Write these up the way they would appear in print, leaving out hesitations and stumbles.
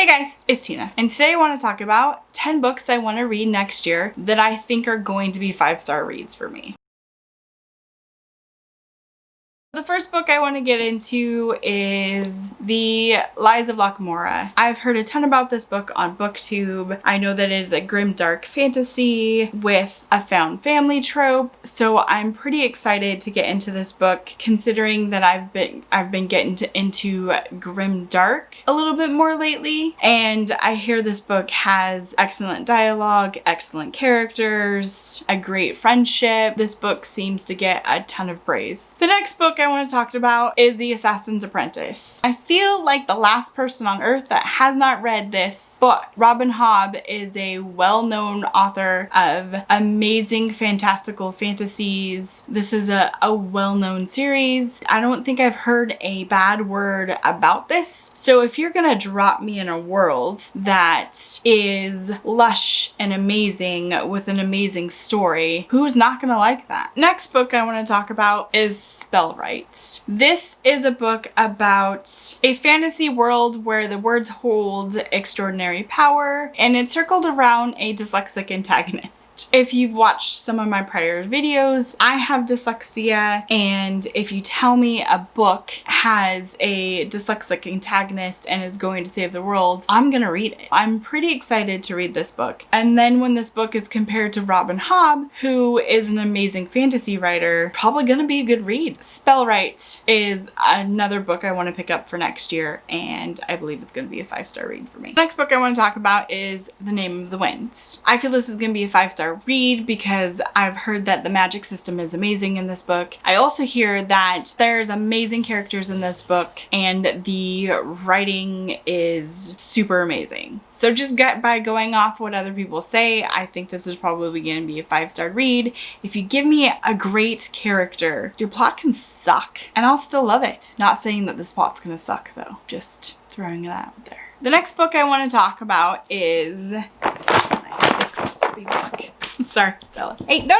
Hey guys, it's Tina, and today I want to talk about 10 books I want to read next year that I think are going to be 5-star reads for me. The first book I want to get into is The Lies of Locmora. I've heard a ton about this book on Booktube. I know that it is a grim dark fantasy with a found family trope, so I'm pretty excited to get into this book considering that I've been getting into grim dark a little bit more lately, and I hear this book has excellent dialogue, excellent characters, a great friendship. This book seems to get a ton of praise. The next book I want to talk about is The Assassin's Apprentice. I feel like the last person on earth that has not read this book. Robin Hobb is a well-known author of amazing fantastical fantasies. This is a well-known series. I don't think I've heard a bad word about this. So if you're gonna drop me in a world that is lush and amazing with an amazing story, who's not gonna like that? Next book I want to talk about is Spellwright. This is a book about a fantasy world where the words hold extraordinary power, and it's circled around a dyslexic antagonist. If you've watched some of my prior videos, I have dyslexia, and if you tell me a book has a dyslexic antagonist and is going to save the world, I'm gonna read it. I'm pretty excited to read this book. And then when this book is compared to Robin Hobb, who is an amazing fantasy writer, probably gonna be a good read. Spellwright is another book I want to pick up for next year, and I believe it's going to be a 5-star read for me. The next book I want to talk about is The Name of the Wind. I feel this is going to be a 5-star read because I've heard that the magic system is amazing in this book. I also hear that there's amazing characters in this book and the writing is super amazing. So just by going off what other people say, I think this is probably going to be a 5-star read. If you give me a great character, your plot can suck and I'll still love it. Not saying that this plot's gonna suck though, just throwing that out there. The next book I want to talk about is big book. Sorry, Stella. Hey, no.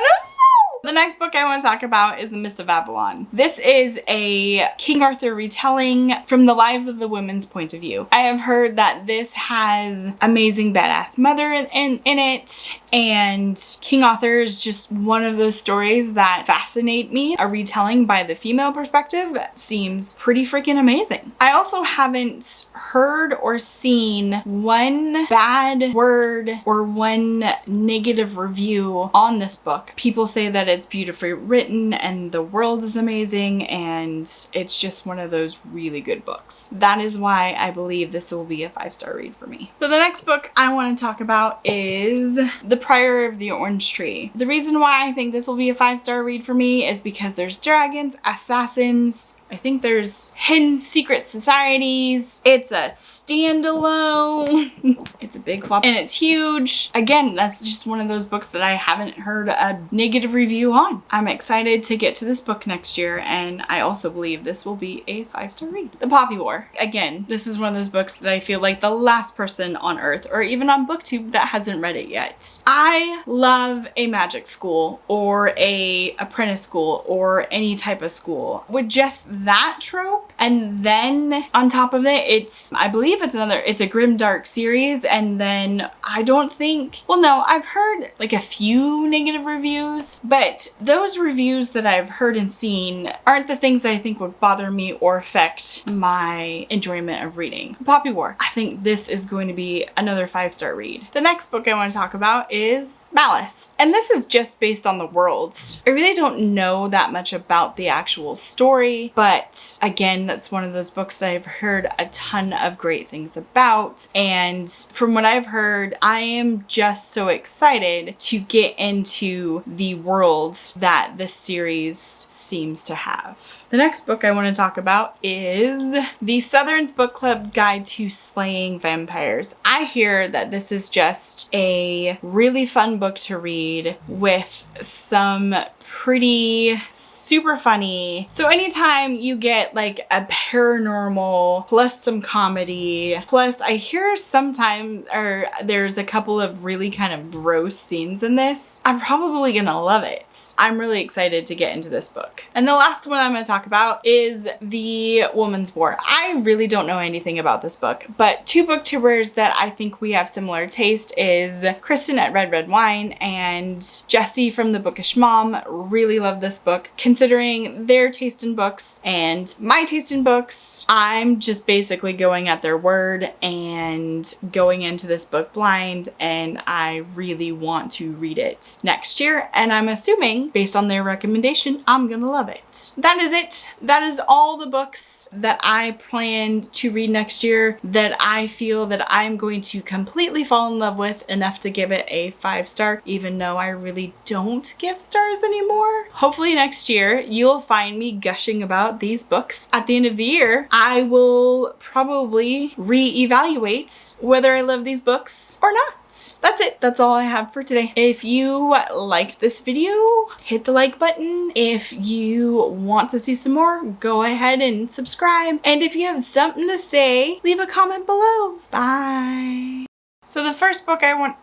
The next book I want to talk about is The Mists of Avalon. This is a King Arthur retelling from the lives of the women's point of view. I have heard that this has amazing badass mother in it, and King Arthur is just one of those stories that fascinate me. A retelling by the female perspective seems pretty freaking amazing. I also haven't heard or seen one bad word or one negative review on this book. People say that it's beautifully written and the world is amazing, and it's just one of those really good books. That is why I believe this will be a 5-star read for me. So the next book I want to talk about is The Prior of the Orange Tree. The reason why I think this will be a 5-star read for me is because there's dragons, assassins, I think there's hidden secret societies. It's a standalone. It's a big flop and it's huge. Again, that's just one of those books that I haven't heard a negative review on. I'm excited to get to this book next year, and I also believe this will be a 5-star read. The Poppy War. Again, this is one of those books that I feel like the last person on earth or even on Booktube that hasn't read it yet. I love a magic school or a apprentice school or any type of school with just that trope, and then on top of it, I believe it's a grim dark series, and then I don't think, well no, I've heard like a few negative reviews, but those reviews that I've heard and seen aren't the things that I think would bother me or affect my enjoyment of reading. Poppy War. I think this is going to be another 5-star read. The next book I want to talk about is Malice, and this is just based on the worlds. I really don't know that much about the actual story, but again, that's one of those books that I've heard a ton of great things about, and from what I've heard, I am just so excited to get into the world that this series seems to have. The next book I want to talk about is The Southern's Book Club Guide to Slaying Vampires. I hear that this is just a really fun book to read with some pretty, super funny. So anytime you get like a paranormal plus some comedy, plus I hear sometimes, or there's a couple of really kind of gross scenes in this, I'm probably gonna love it. I'm really excited to get into this book. And the last one I'm gonna talk about is The Woman's War. I really don't know anything about this book, but two booktubers that I think we have similar taste is Kristen at Red Wine and Jessie from the Bookish Mom. Really love this book. Considering their taste in books and my taste in books, I'm just basically going at their word and going into this book blind, and I really want to read it next year, and I'm assuming based on their recommendation I'm gonna love it. That is it. That is all the books that I planned to read next year that I feel that I'm going to completely fall in love with enough to give it a 5-star, even though I really don't give stars anymore. Hopefully next year you'll find me gushing about these books. At the end of the year, I will probably re-evaluate whether I love these books or not. That's it. That's all I have for today. If you liked this video, hit the like button. If you want to see some more, go ahead and subscribe. And if you have something to say, leave a comment below. Bye. So the first book I want...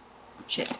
Shit.